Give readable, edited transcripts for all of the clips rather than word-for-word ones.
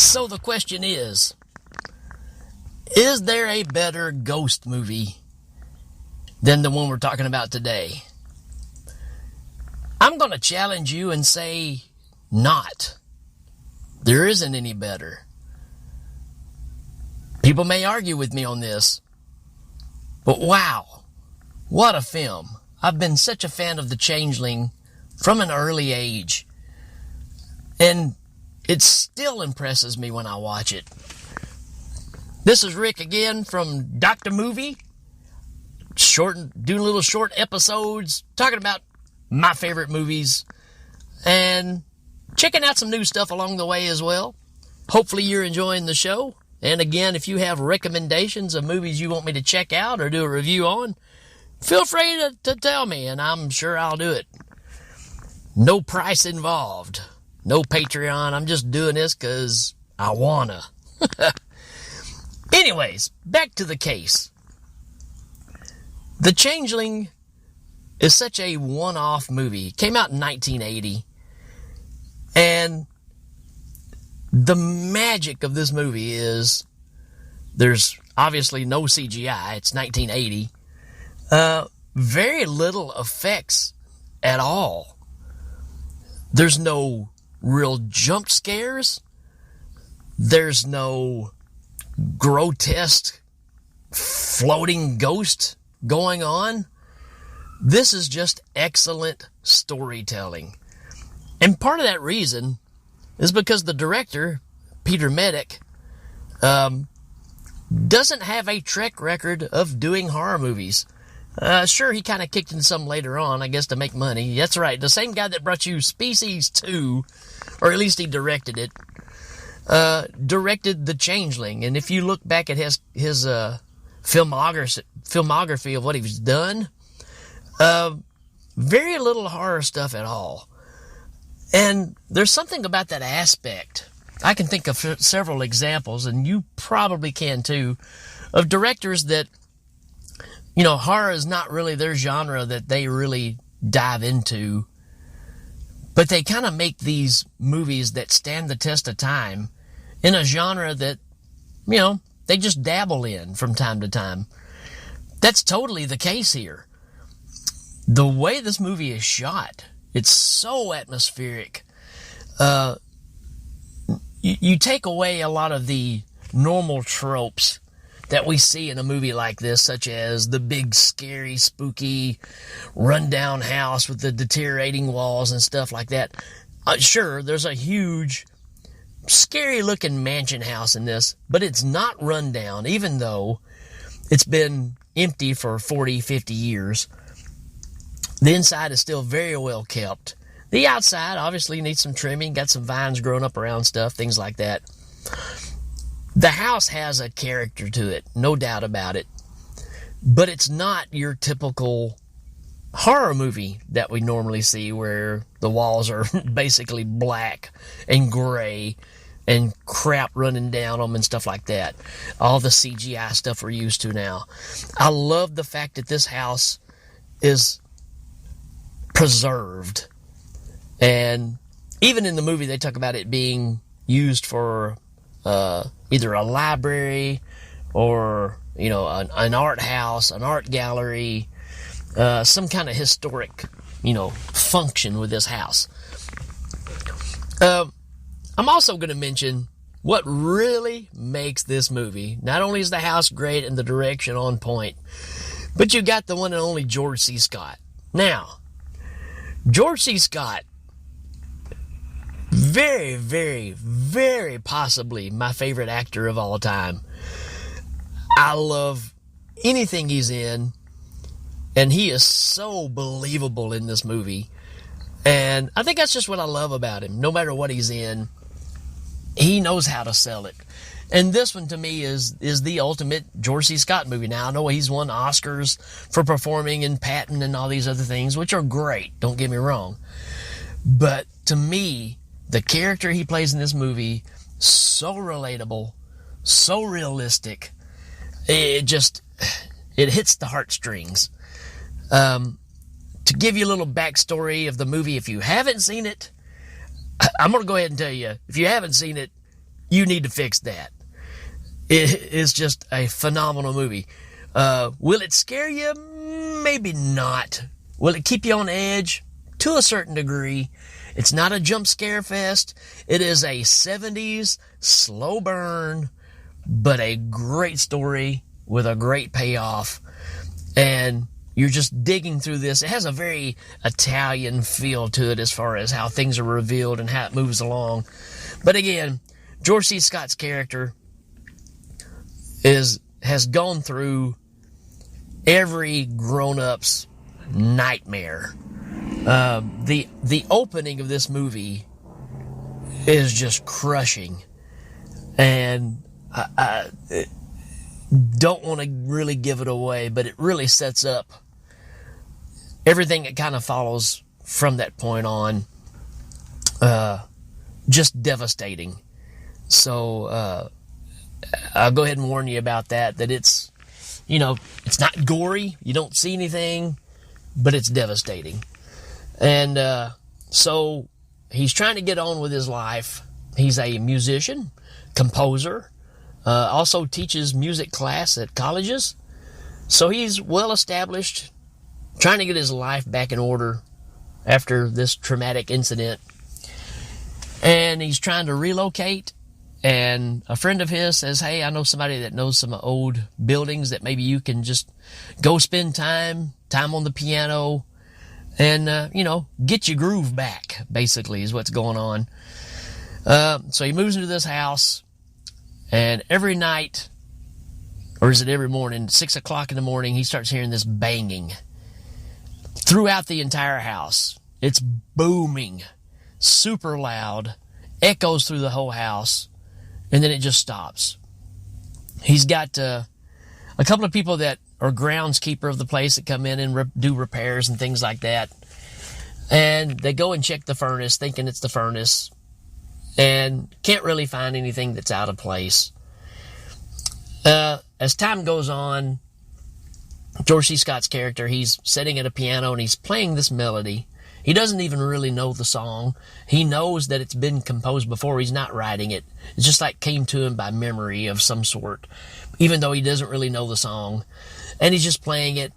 So the question is there a better ghost movie than the one we're talking about today? I'm going to challenge you and say not. There isn't any better. People may argue with me on this, but wow, what a film. I've been such a fan of The Changeling from an early age, and it still impresses me when I watch it. This is Rick again from Dr. Movie, doing little short episodes, talking about my favorite movies, and checking out some new stuff along the way as well. Hopefully you're enjoying the show. And again, if you have recommendations of movies you want me to check out or do a review on, feel free to tell me, and I'm sure I'll do it. No price involved. No Patreon. I'm just doing this because I wanna. Anyways, back to the case. The Changeling is such a one-off movie. It came out in 1980. And the magic of this movie is there's obviously no CGI. It's 1980. Very little effects at all. There's no real jump scares. There's no grotesque floating ghost going on. This is just excellent storytelling. And part of that reason is because the director, Peter Medic, doesn't have a track record of doing horror movies. Sure, he kind of kicked in some later on, I guess, to make money. That's right. The same guy that brought you Species 2, or at least he directed it, directed The Changeling. And if you look back at his filmography of what he's done, very little horror stuff at all. And there's something about that aspect. I can think of several examples, and you probably can too, of directors that, you know, horror is not really their genre that they really dive into, but they kind of make these movies that stand the test of time in a genre that, you know, they just dabble in from time to time. That's totally the case here. The way this movie is shot, it's so atmospheric. You take away a lot of the normal tropes that we see in a movie like this, such as the big, scary, spooky, rundown house with the deteriorating walls and stuff like that. Sure, there's a huge, scary-looking mansion house in this, but it's not run down, even though it's been empty for 40, 50 years. The inside is still very well kept. The outside obviously needs some trimming, got some vines growing up around stuff, things like that. The house has a character to it, no doubt about it. But it's not your typical horror movie that we normally see where the walls are basically black and gray and crap running down them and stuff like that. All the CGI stuff we're used to now. I love the fact that this house is preserved. And even in the movie, they talk about it being used for either a library or, you know, an art house, an art gallery, some kind of historic, you know, function with this house. I'm also going to mention what really makes this movie. Not only is the house great and the direction on point, but you got the one and only George C. Scott. Now, George C. Scott, very, very, very possibly my favorite actor of all time. I love anything he's in, and he is so believable in this movie. And I think that's just what I love about him. No matter what he's in, he knows how to sell it. And this one, to me, is the ultimate George C. Scott movie. Now, I know he's won Oscars for performing in Patton and all these other things, which are great, don't get me wrong. But to me, the character he plays in this movie, so relatable, so realistic, it hits the heartstrings. To give you a little backstory of the movie, if you haven't seen it, I'm going to go ahead and tell you, if you haven't seen it, you need to fix that. It is just a phenomenal movie. Will it scare you? Maybe not. Will it keep you on edge? To a certain degree. It's not a jump scare fest. It is a 70s slow burn, but a great story with a great payoff. And you're just digging through this. It has a very Italian feel to it as far as how things are revealed and how it moves along. But again, George C. Scott's character has gone through every grown-up's nightmare. The opening of this movie is just crushing, and I don't want to really give it away, but it really sets up everything that kind of follows from that point on. Just devastating. So I'll go ahead and warn you about that it's, it's not gory. You don't see anything, but it's devastating. And so he's trying to get on with his life. He's a musician, composer, also teaches music class at colleges. So he's well established, trying to get his life back in order after this traumatic incident. And he's trying to relocate. And a friend of his says, hey, I know somebody that knows some old buildings that maybe you can just go spend time on the piano and, get your groove back, basically, is what's going on. So he moves into this house, and every night, or is it every morning, 6 o'clock in the morning, he starts hearing this banging throughout the entire house. It's booming, super loud, echoes through the whole house, and then it just stops. He's got a couple of people that are groundskeeper of the place that come in and do repairs and things like that. And they go and check the furnace, thinking it's the furnace, and can't really find anything that's out of place. As time goes on, George C. Scott's character, he's sitting at a piano and he's playing this melody. He doesn't even really know the song. He knows that it's been composed before. He's not writing it. It's just like came to him by memory of some sort, even though he doesn't really know the song. And he's just playing it.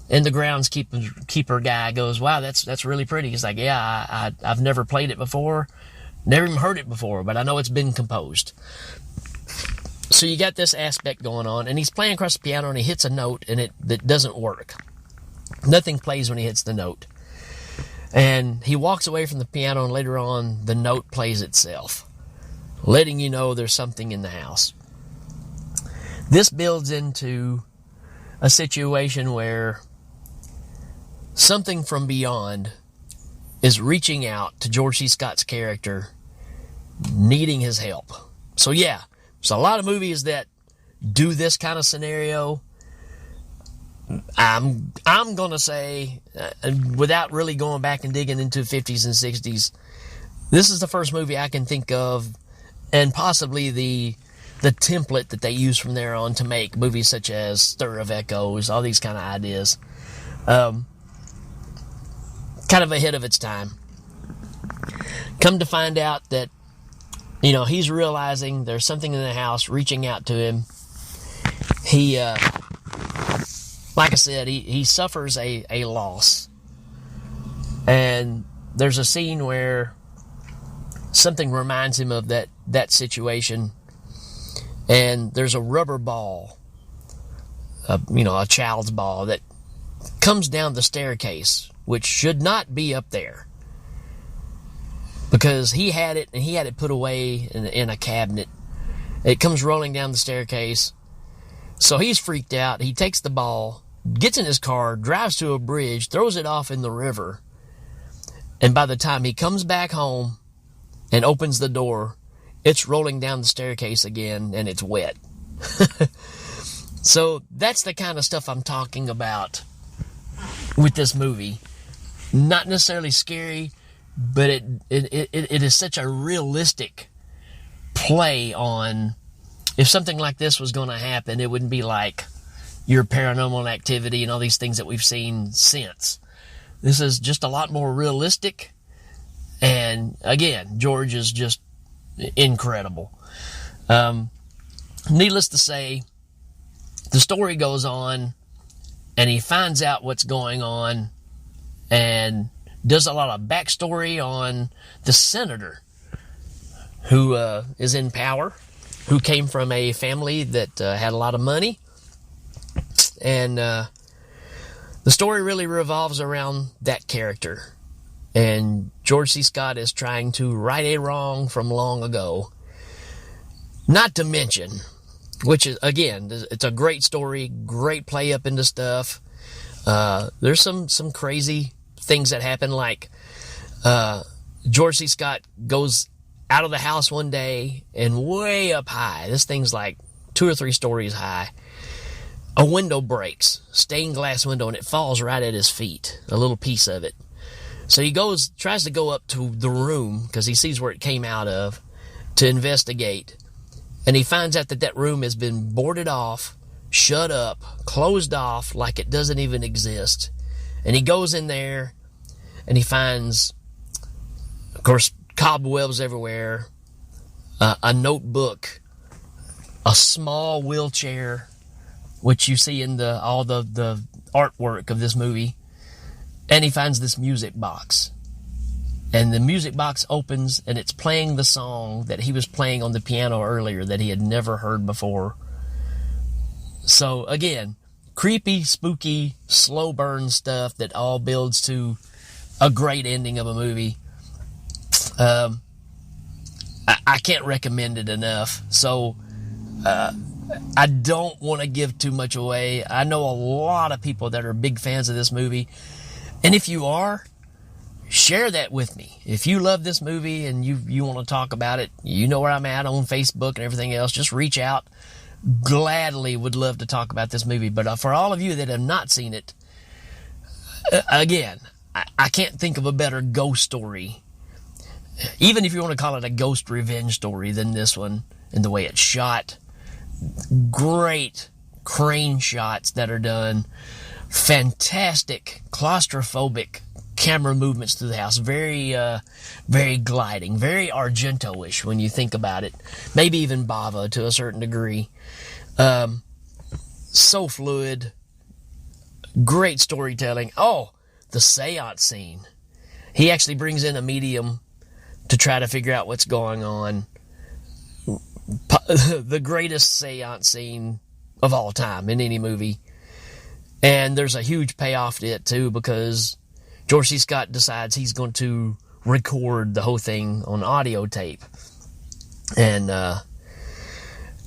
And the groundskeeper guy goes, wow, that's really pretty. He's like, yeah, I've never played it before. Never even heard it before, but I know it's been composed. So you got this aspect going on. And he's playing across the piano and he hits a note and it doesn't work. Nothing plays when he hits the note. And he walks away from the piano, and later on, the note plays itself, letting you know there's something in the house. This builds into a situation where something from beyond is reaching out to George C. Scott's character, needing his help. So yeah, there's a lot of movies that do this kind of scenario. I'm going to say, without really going back and digging into 50s and 60s, this is the first movie I can think of, and possibly the template that they use from there on to make movies such as Stir of Echoes, all these kind of ideas. Kind of ahead of its time. Come to find out that, he's realizing there's something in the house reaching out to him. He, like I said, he suffers a loss. And there's a scene where something reminds him of that situation. And there's a rubber ball, a child's ball that comes down the staircase, which should not be up there. Because he had it, and he had it put away in a cabinet. It comes rolling down the staircase. So he's freaked out. He takes the ball, gets in his car, drives to a bridge, throws it off in the river. And by the time he comes back home and opens the door, it's rolling down the staircase again, and it's wet. So that's the kind of stuff I'm talking about with this movie. Not necessarily scary, but it is such a realistic play on, if something like this was going to happen, it wouldn't be like your Paranormal Activity and all these things that we've seen since. This is just a lot more realistic. And again, George is just incredible. Needless to say, the story goes on, and he finds out what's going on, and does a lot of backstory on the senator who is in power, who came from a family that had a lot of money. And the story really revolves around that character. And George C. Scott is trying to right a wrong from long ago. Not to mention, which is, again, it's a great story, great play up into stuff. There's some crazy things that happen, like George C. Scott goes out of the house one day, and way up high, this thing's like 2 or 3 stories high, a window breaks, stained glass window, and it falls right at his feet, a little piece of it. So he tries to go up to the room, because he sees where it came out of, to investigate. And he finds out that room has been boarded off, shut up, closed off, like it doesn't even exist. And he goes in there, and he finds, of course, cobwebs everywhere, a notebook, a small wheelchair, which you see in all the artwork of this movie. And he finds this music box. And the music box opens, and it's playing the song that he was playing on the piano earlier that he had never heard before. So, again, creepy, spooky, slow burn stuff that all builds to a great ending of a movie. I can't recommend it enough. So, I don't want to give too much away. I know a lot of people that are big fans of this movie. And if you are, share that with me. If you love this movie and you want to talk about it, you know where I'm at on Facebook and everything else. Just reach out. Gladly would love to talk about this movie. But for all of you that have not seen it, again, I can't think of a better ghost story, even if you want to call it a ghost revenge story, than this one, and the way it's shot. Great crane shots that are done. Fantastic claustrophobic camera movements through the house. Very gliding, very Argento-ish when you think about it. Maybe even Bava to a certain degree. So fluid. Great storytelling. Oh, the seance scene. He actually brings in a medium to try to figure out what's going on. The greatest seance scene of all time in any movie. And there's a huge payoff to it, too, because George C. Scott decides he's going to record the whole thing on audio tape. And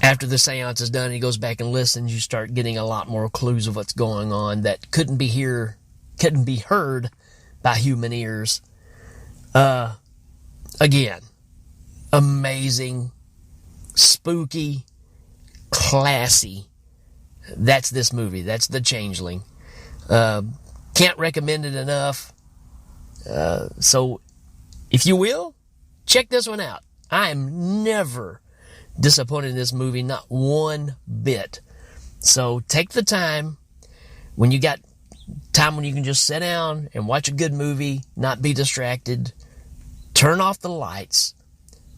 after the seance is done, he goes back and listens. You start getting a lot more clues of what's going on that couldn't be heard by human ears. Again, amazing, spooky, classy. That's this movie. That's The Changeling. Can't recommend it enough. So, if you will, check this one out. I am never disappointed in this movie, not one bit. So, take the time. When you got time when you can just sit down and watch a good movie, not be distracted, turn off the lights,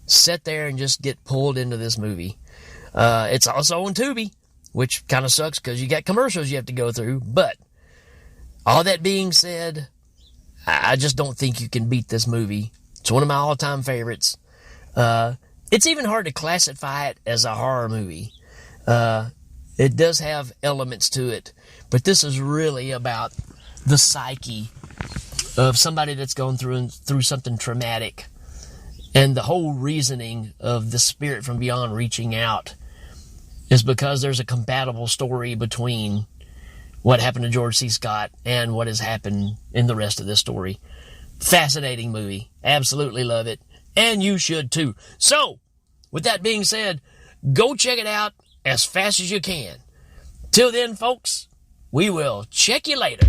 sit there and just get pulled into this movie. It's also on Tubi, which kind of sucks because you got commercials you have to go through. But all that being said, I just don't think you can beat this movie. It's one of my all-time favorites. It's even hard to classify it as a horror movie. It does have elements to it, but this is really about the psyche of somebody that's going through something traumatic, and the whole reasoning of the spirit from beyond reaching out is because there's a compatible story between what happened to George C. Scott and what has happened in the rest of this story. Fascinating movie. Absolutely love it. And you should too. So, with that being said, go check it out as fast as you can. Till then, folks, we will check you later.